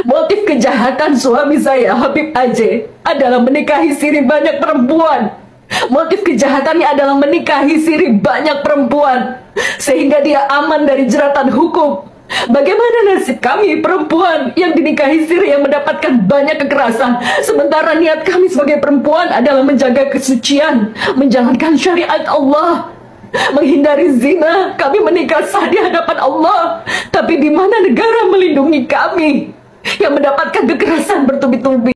Motif kejahatan suami saya, Habib Aceh, adalah menikahi siri banyak perempuan. Motif kejahatannya adalah menikahi siri banyak perempuan, sehingga dia aman dari jeratan hukum. Bagaimana nasib kami perempuan yang dinikahi siri yang mendapatkan banyak kekerasan, sementara niat kami sebagai perempuan adalah menjaga kesucian, menjalankan syariat Allah, menghindari zina. Kami menikah sah di hadapan Allah, tapi di mana negara melindungi kami yang mendapatkan kekerasan bertubi-tubi?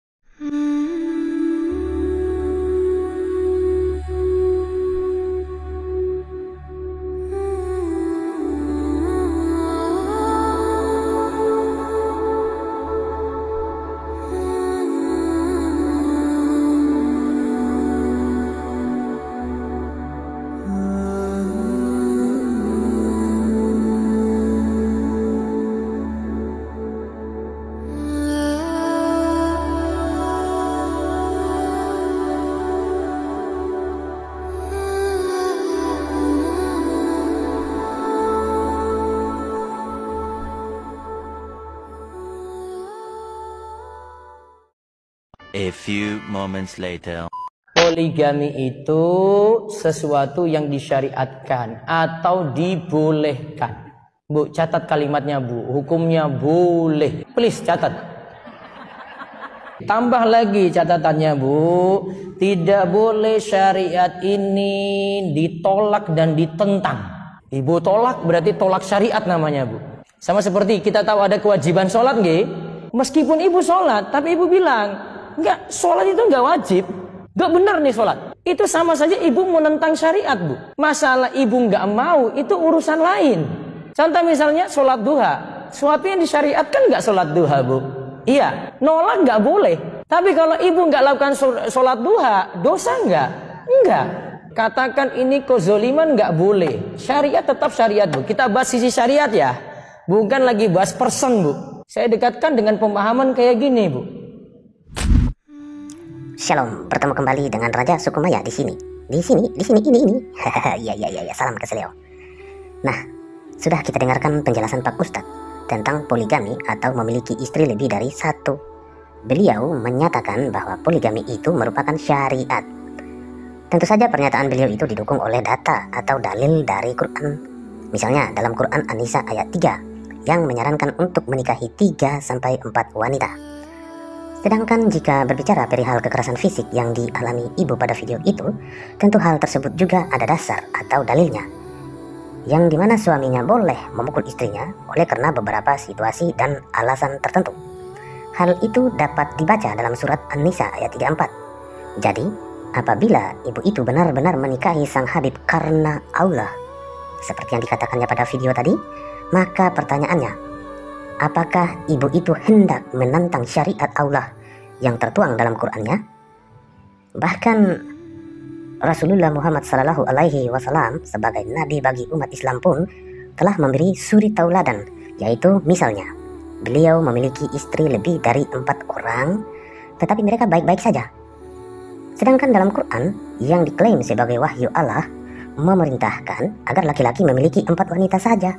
A few moments later. Poligami itu sesuatu yang disyariatkan atau dibolehkan. Bu, catat kalimatnya Bu, hukumnya boleh. Please catat. Tambah lagi catatannya Bu, tidak boleh syariat ini ditolak dan ditentang. Ibu tolak berarti tolak syariat namanya Bu. Sama seperti kita tahu ada kewajiban sholat nggih. Meskipun ibu sholat, tapi ibu bilang enggak, sholat itu enggak wajib, enggak benar nih sholat. Itu sama saja ibu menentang syariat Bu. Masalah ibu enggak mau itu urusan lain. Contoh misalnya sholat duha, sesuatu yang disyariatkan enggak sholat duha Bu? Iya, nolak enggak boleh. Tapi kalau ibu enggak lakukan sholat duha, dosa enggak? Enggak. Katakan ini kezoliman enggak boleh. Syariat tetap syariat Bu. Kita bahas sisi syariat ya, bukan lagi bahas person Bu. Saya dekatkan dengan pemahaman kayak gini Bu. Shalom, bertemu kembali dengan Raja Sukumaya di sini. Ini. Ya, salam ke Seleo. Nah, sudah kita dengarkan penjelasan Pak Ustadz tentang poligami atau memiliki istri lebih dari satu. Beliau menyatakan bahwa poligami itu merupakan syariat. Tentu saja pernyataan beliau itu didukung oleh data atau dalil dari Quran. Misalnya dalam Quran An-Nisa ayat 3 yang menyarankan untuk menikahi 3-4 wanita. Sedangkan jika berbicara perihal kekerasan fisik yang dialami ibu pada video itu, tentu hal tersebut juga ada dasar atau dalilnya, yang dimana suaminya boleh memukul istrinya oleh karena beberapa situasi dan alasan tertentu. Hal itu dapat dibaca dalam surat An-Nisa ayat 34. Jadi, apabila ibu itu benar-benar menikahi sang Habib karena Allah, seperti yang dikatakannya pada video tadi, maka pertanyaannya, apakah ibu itu hendak menantang syariat Allah yang tertuang dalam Qur'annya? Bahkan Rasulullah Muhammad SAW sebagai nabi bagi umat Islam pun telah memberi suri tauladan, yaitu misalnya beliau memiliki istri lebih dari 4 orang, tetapi mereka baik-baik saja. Sedangkan dalam Quran yang diklaim sebagai wahyu Allah memerintahkan agar laki-laki memiliki 4 wanita saja.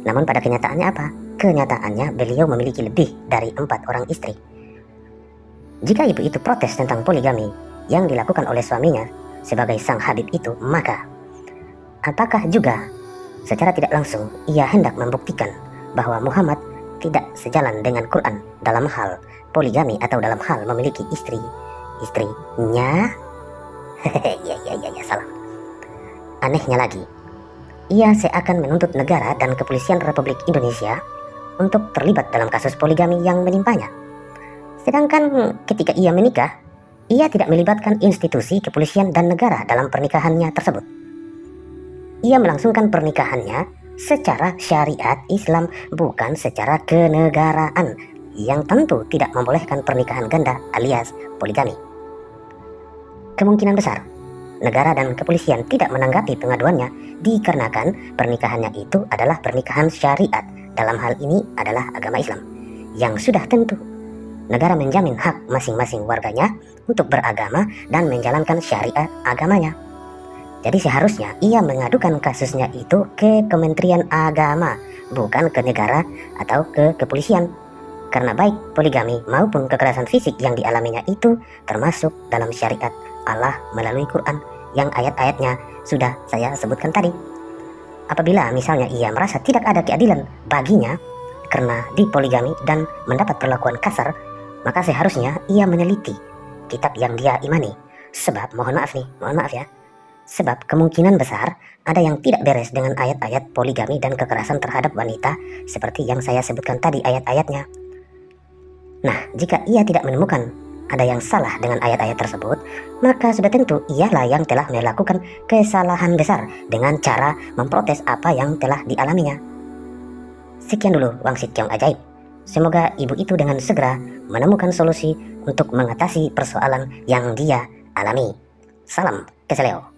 Namun pada kenyataannya apa? Kenyataannya beliau memiliki lebih dari 4 orang istri. Jika ibu itu protes tentang poligami yang dilakukan oleh suaminya sebagai sang Habib itu, maka apakah juga secara tidak langsung ia hendak membuktikan bahwa Muhammad tidak sejalan dengan Quran dalam hal poligami atau dalam hal memiliki istrinya? Ya, salah. Anehnya lagi, ia seakan menuntut negara dan kepolisian Republik Indonesia untuk terlibat dalam kasus poligami yang menimpanya. Sedangkan ketika ia menikah, ia tidak melibatkan institusi kepolisian dan negara dalam pernikahannya tersebut. Ia melangsungkan pernikahannya secara syariat Islam, bukan secara kenegaraan, yang tentu tidak membolehkan pernikahan ganda alias poligami. Kemungkinan besar negara dan kepolisian tidak menanggapi pengaduannya dikarenakan pernikahannya itu adalah pernikahan syariat, dalam hal ini adalah agama Islam, yang sudah tentu negara menjamin hak masing-masing warganya untuk beragama dan menjalankan syariat agamanya. Jadi seharusnya ia mengadukan kasusnya itu ke Kementerian Agama, bukan ke negara atau ke kepolisian. Karena baik poligami maupun kekerasan fisik yang dialaminya itu termasuk dalam syariat Allah melalui Quran yang ayat-ayatnya sudah saya sebutkan tadi. Apabila misalnya ia merasa tidak ada keadilan baginya karena dipoligami dan mendapat perlakuan kasar, maka seharusnya ia meneliti kitab yang dia imani. Sebab mohon maaf ya, sebab kemungkinan besar ada yang tidak beres dengan ayat-ayat poligami dan kekerasan terhadap wanita seperti yang saya sebutkan tadi ayat-ayatnya. Nah, jika ia tidak menemukan ada yang salah dengan ayat-ayat tersebut, maka sudah tentu ialah yang telah melakukan kesalahan besar dengan cara memprotes apa yang telah dialaminya. Sekian dulu Wangsit Keong Ajaib. Semoga ibu itu dengan segera menemukan solusi untuk mengatasi persoalan yang dia alami. Salam keseleo.